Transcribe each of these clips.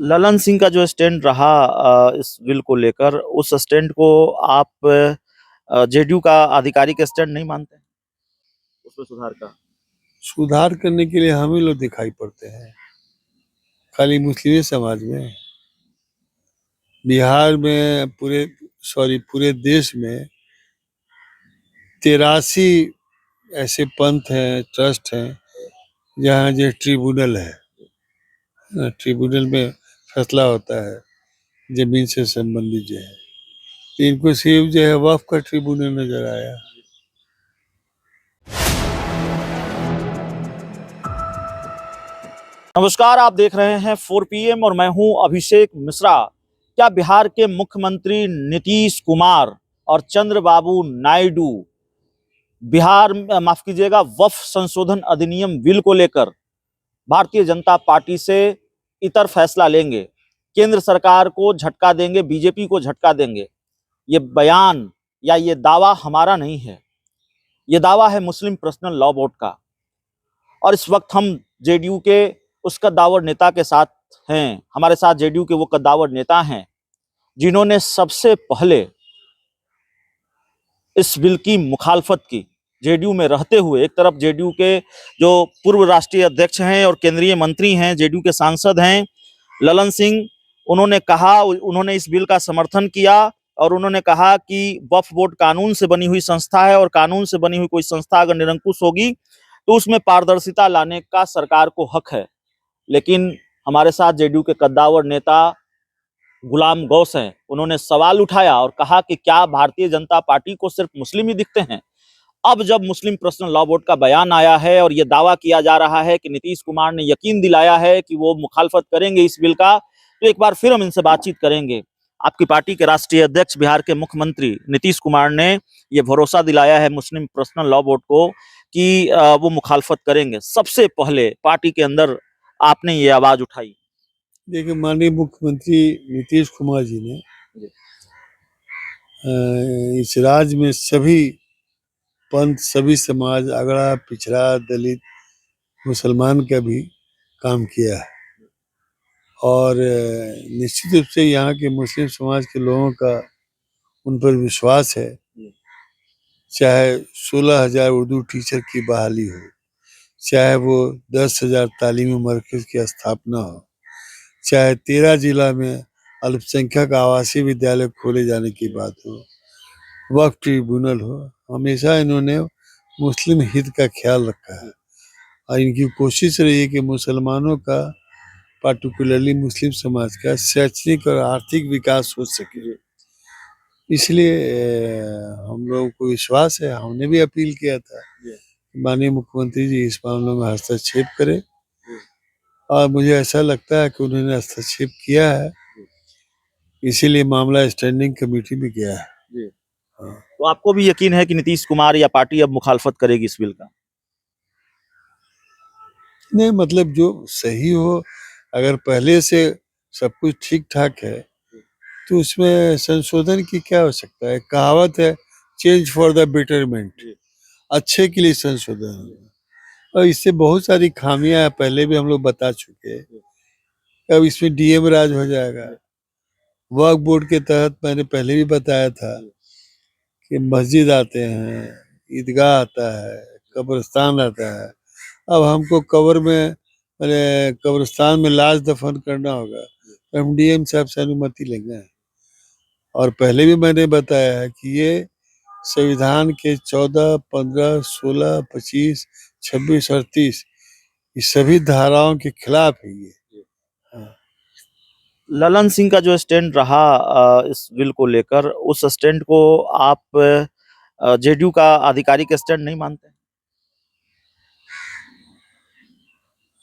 ललन सिंह का जो स्टैंड रहा इस बिल को लेकर, उस स्टैंड को आप जेडीयू का आधिकारिक स्टैंड नहीं मानते हैं उसमें सुधार का? सुधार करने के लिए हम ही लोग दिखाई पड़ते हैं, खाली मुस्लिम समाज में। बिहार में पूरे देश में 83 ऐसे पंथ हैं, ट्रस्ट हैं, जहाँ जो ट्रिब्यूनल है। ट्रिब्यूनल में फैसला होता है जमीन से संबंधित जो है। तो इनको सिर्फ जो है वक्फ का ट्रिब्यूनल नजर आया। नमस्कार, आप देख रहे हैं 4 PM और मैं हूं अभिषेक मिश्रा। क्या बिहार के मुख्यमंत्री नीतीश कुमार और चंद्रबाबू नायडू बिहार माफ कीजिएगा वक्फ संशोधन अधिनियम बिल को लेकर भारतीय जनता पार्टी से इतर फैसला लेंगे, केंद्र सरकार को झटका देंगे, बीजेपी को झटका देंगे? ये बयान या ये दावा हमारा नहीं है, ये दावा है मुस्लिम पर्सनल लॉ बोर्ड का। और इस वक्त हम जेडीयू के उस कद्दावर नेता के साथ हैं। हमारे साथ जेडीयू के वो कद्दावर नेता हैं जिन्होंने सबसे पहले इस बिल की मुखालफत की, जेडीयू में रहते हुए। एक तरफ जेडीयू के जो पूर्व राष्ट्रीय अध्यक्ष हैं और केंद्रीय मंत्री हैं, जेडीयू के सांसद हैं ललन सिंह, उन्होंने इस बिल का समर्थन किया और उन्होंने कहा कि वक्फ बोर्ड कानून से बनी हुई संस्था है और कानून से बनी हुई कोई संस्था अगर निरंकुश होगी तो उसमें पारदर्शिता लाने का सरकार को हक है। लेकिन हमारे साथ जेडीयू के कद्दावर नेता गुलाम गौस हैं, उन्होंने सवाल उठाया और कहा कि क्या भारतीय जनता पार्टी को सिर्फ मुस्लिम ही दिखते हैं? अब जब मुस्लिम पर्सनल लॉ बोर्ड का बयान आया है और यह दावा किया जा रहा है कि नीतीश कुमार ने यकीन दिलाया है कि वो मुखालफत करेंगे इस बिल का, तो एक बार फिर हम इनसे बातचीत करेंगे। आपकी पार्टी के राष्ट्रीय अध्यक्ष बिहार के मुख्यमंत्री नीतीश कुमार ने यह भरोसा दिलाया है मुस्लिम पर्सनल लॉ बोर्ड को कि वो मुखालफत करेंगे। सबसे पहले पार्टी के अंदर आपने ये आवाज उठाई। देखिए, माननीय मुख्यमंत्री नीतीश कुमार जी ने इस राज्य में सभी पंथ, सभी समाज, अगड़ा, पिछड़ा, दलित, मुसलमान का भी काम किया है। और निश्चित रूप से यहाँ के मुस्लिम समाज के लोगों का उन पर विश्वास है। चाहे 16,000 उर्दू टीचर की बहाली हो, चाहे वो 10,000 तालीमी मरकज की स्थापना हो, चाहे 13 जिला में अल्पसंख्यक आवासीय विद्यालय खोले जाने की बात हो, वक्फ ट्रिब्यूनल हो, हमेशा इन्होंने मुस्लिम हित का ख्याल रखा है। और इनकी कोशिश रही है कि मुसलमानों का, पार्टिकुलरली मुस्लिम समाज का शैक्षणिक और आर्थिक विकास हो सके। इसलिए हम लोगों को विश्वास है, हमने भी अपील किया था माननीय मुख्यमंत्री जी इस मामले में हस्तक्षेप करें, और मुझे ऐसा लगता है कि उन्होंने हस्तक्षेप किया है। इसीलिए मामला स्टैंडिंग कमेटी में गया है। हाँ। तो आपको भी यकीन है कि नीतीश कुमार या पार्टी अब मुखालफत करेगी इस बिल का? नहीं, मतलब जो सही हो, अगर पहले से सब कुछ ठीक ठाक है तो उसमें संशोधन की क्या हो सकता है। कहावत है, चेंज फॉर द बेटरमेंट, अच्छे के लिए संशोधन। और इससे बहुत सारी खामियां हैं, पहले भी हम लोग बता चुके हैं। अब इसमें डीएम राज हो जाएगा। वक्फ बोर्ड के तहत मैंने पहले भी बताया था कि मस्जिद आते हैं, ईदगाह आता है, कब्रिस्तान आता है। अब हमको कब्रिस्तान में लाश दफन करना होगा तो हम डीएम साहब से अनुमति लेंगे। और पहले भी मैंने बताया है कि ये संविधान के 14, 15, 16, 25, 26 और 30 इस सभी धाराओं के खिलाफ है ये। ललन सिंह का जो स्टैंड रहा इस बिल को लेकर, उस स्टैंड को आप जेडीयू का आधिकारिक स्टैंड नहीं मानते?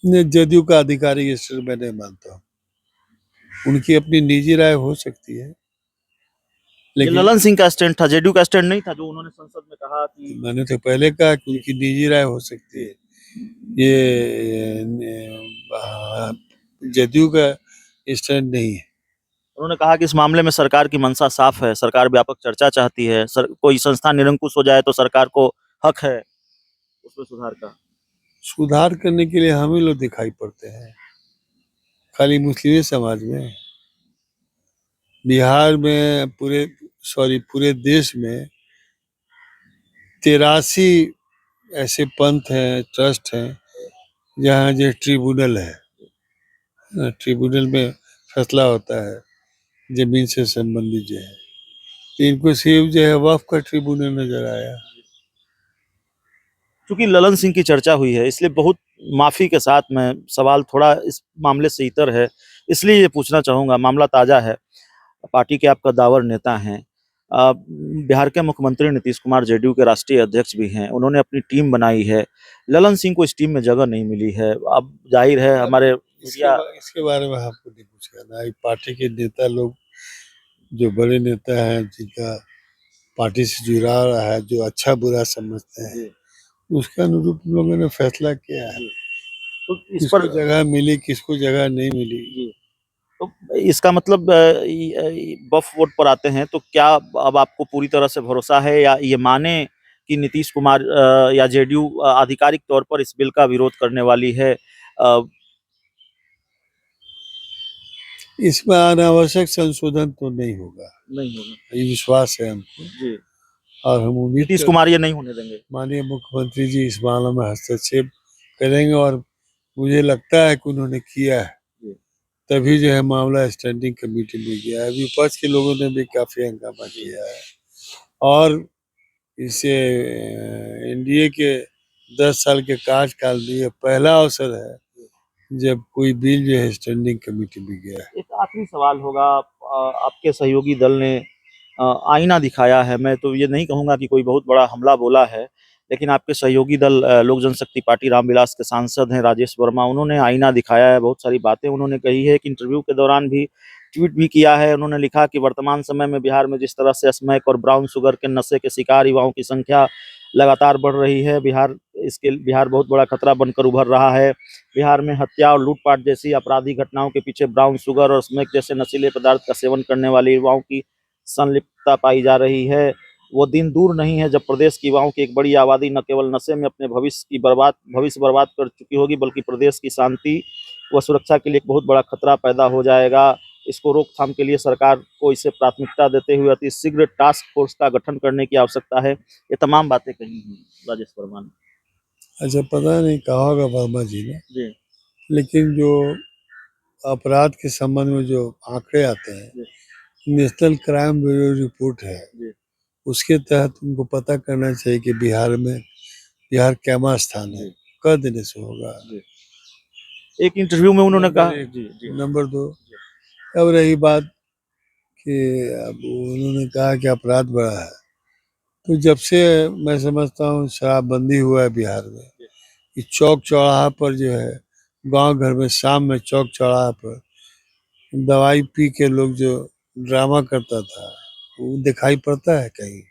जदयू का आधिकारिक स्टैंड मैं नहीं मानता हूँ। उनकी अपनी निजी राय हो सकती है, ये लेकिन ललन सिंह का स्टैंड था, जेडीयू का स्टैंड नहीं था, जो उन्होंने संसद में कहा कि मैंने तो पहले कहा कि उनकी निजी राय हो सकती है। ये जदयू का स्टैंड नहीं है। उन्होंने कहा कि इस मामले में सरकार की मंशा साफ है, सरकार व्यापक चर्चा चाहती है, कोई संस्था निरंकुश हो जाए तो सरकार को हक है उसमें सुधार का। सुधार करने के लिए हम ही लोग दिखाई पड़ते हैं, खाली मुस्लिम समाज में, बिहार में पूरे देश में 83 ऐसे पंथ हैं, ट्रस्ट हैं, जहाँ जो ट्रिब्यूनल है, ट्रिब्यूनल में फैसला होता है जमीन से संबंधित जो है। तो इनको सिर्फ जो है वक्फ का ट्रिब्यूनल नजर आया। क्योंकि ललन सिंह की चर्चा हुई है, इसलिए बहुत माफी के साथ में सवाल थोड़ा इस मामले से इतर है, इसलिए ये पूछना चाहूंगा। मामला ताजा है, पार्टी के आप कद्दावर नेता हैं, बिहार के मुख्यमंत्री नीतीश कुमार जेडीयू के राष्ट्रीय अध्यक्ष भी हैं, उन्होंने अपनी टीम बनाई है, ललन सिंह को इस टीम में जगह नहीं मिली है। अब जाहिर है हमारे इसके बारे में आपको नहीं कुछ कहना है। पार्टी के नेता लोग, जो बड़े नेता हैं, जिनका पार्टी से जुड़ा रहा है, जो अच्छा बुरा समझते हैं, उसके अनुरूप लोगों ने फैसला किया है। तो इस किसको पर जगह मिली, किसको जगह नहीं मिली। तो इसका मतलब बफ वोट पर आते हैं, तो क्या अब आपको पूरी तरह से भरोसा है, या ये माने कि नीतीश कुमार या जेडीयू आधिकारिक तौर पर इस बिल का विरोध करने वाली है? इसमें अनावश्यक संशोधन तो नहीं होगा, नहीं होगा, ये विश्वास है हमको। जी। और हम उम्मीद नीतीश कुमार ये नहीं होने देंगे। माननीय मुख्यमंत्री जी इस मामले में हस्तक्षेप करेंगे, और मुझे लगता है कि उन्होंने किया है, तभी जो है मामला स्टैंडिंग कमेटी में गया है। विपक्ष के लोगों ने भी काफी हंगामा किया है, और इसे एनडीए के 10 साल के कार्यकाल में ये पहला अवसर है जब कोई बिल जो है स्टैंडिंग कमेटी में गया है। एक आखिरी सवाल होगा, आपके सहयोगी दल ने आईना दिखाया है। मैं तो ये नहीं कहूंगा कि कोई बहुत बड़ा हमला बोला है, लेकिन आपके सहयोगी दल लोक जनशक्ति पार्टी रामविलास के सांसद हैं राजेश वर्मा, उन्होंने आईना दिखाया है, बहुत सारी बातें उन्होंने कही है। एक इंटरव्यू के दौरान भी ट्वीट भी किया है, उन्होंने लिखा कि वर्तमान समय में बिहार में जिस तरह से स्मैक और ब्राउन शुगर के नशे के शिकार युवाओं की संख्या लगातार बढ़ रही है, बिहार बहुत बड़ा खतरा बनकर उभर रहा है। बिहार में हत्या और लूटपाट जैसी आपराधिक घटनाओं के पीछे ब्राउन शुगर और स्मैक जैसे नशीले पदार्थ का सेवन करने वाले युवाओं की संलिप्तता पाई जा रही है। वो दिन दूर नहीं है जब प्रदेश की युवाओं की एक बड़ी आबादी न केवल नशे में अपने भविष्य बर्बाद कर चुकी होगी, बल्कि प्रदेश की शांति व सुरक्षा के लिए एक बहुत बड़ा खतरा पैदा हो जाएगा। इसको रोकथाम के लिए सरकार को इसे प्राथमिकता देते हुए अति शीघ्र टास्क फोर्स का गठन करने की आवश्यकता है। ये तमाम बातें कही हैं राजेश वर्मा ने। अच्छा, पता नहीं कहा होगा वर्मा जी ने, जी, लेकिन जो अपराध के संबंध में जो आंकड़े आते हैं, नेशनल क्राइम ब्यूरो रिपोर्ट है, उसके तहत उनको पता करना चाहिए कि बिहार कैमा स्थान है, कर देने से होगा। एक इंटरव्यू में उन्होंने कहा। नंबर 2, अब रही बात कि अब उन्होंने कहा कि अपराध बढ़ा है, तो जब से मैं समझता हूँ शराबबंदी हुआ है बिहार में, कि चौक चौराहा पर जो है, गांव घर में शाम में चौक चौराहा पर दवाई पी के लोग जो ड्रामा करता था, वो दिखाई पड़ता है कहीं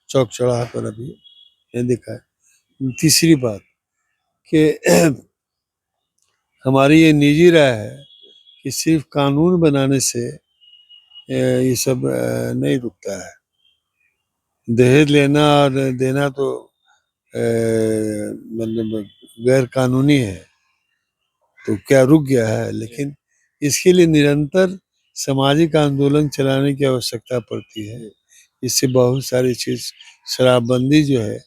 चौक चौराहा पर? अभी नहीं दिखा है। तीसरी बात कि हमारी ये निजी राय है कि सिर्फ कानून बनाने से ये सब नहीं रुकता है। दहेज लेना और देना तो मतलब गैर कानूनी है, तो क्या रुक गया है? लेकिन इसके लिए निरंतर सामाजिक आंदोलन चलाने की आवश्यकता पड़ती है। इससे बहुत सारी चीज, शराबबंदी जो है,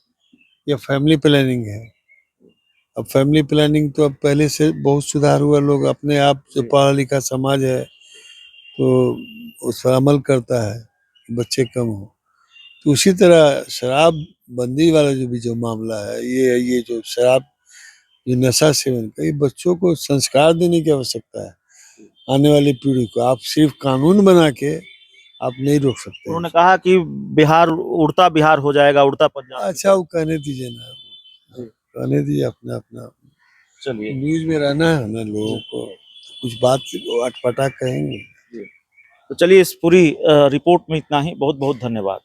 या फैमिली प्लानिंग है। अब फैमिली प्लानिंग तो अब पहले से बहुत सुधार हुआ, लोग अपने आप, जो पढ़ा लिखा समाज है तो उस पर अमल करता है कि बच्चे कम हो। तो उसी तरह शराब बंदी वाला जो मामला है, ये जो शराब, जो नशा सेवन का, ये बच्चों को संस्कार देने की आवश्यकता है, आने वाली पीढ़ी को। आप सिर्फ कानून बना के आप नहीं रोक सकते। उन्होंने कहा कि बिहार उड़ता बिहार हो जाएगा, उड़ता पंजाब। अच्छा, वो कहने दीजिए ना, कहने दीजिए, अपना अपना। चलिए, न्यूज में रहना है ना लोगों को, कुछ बात अटपटा कहेंगे। तो चलिए, इस पूरी रिपोर्ट में इतना ही। बहुत बहुत धन्यवाद।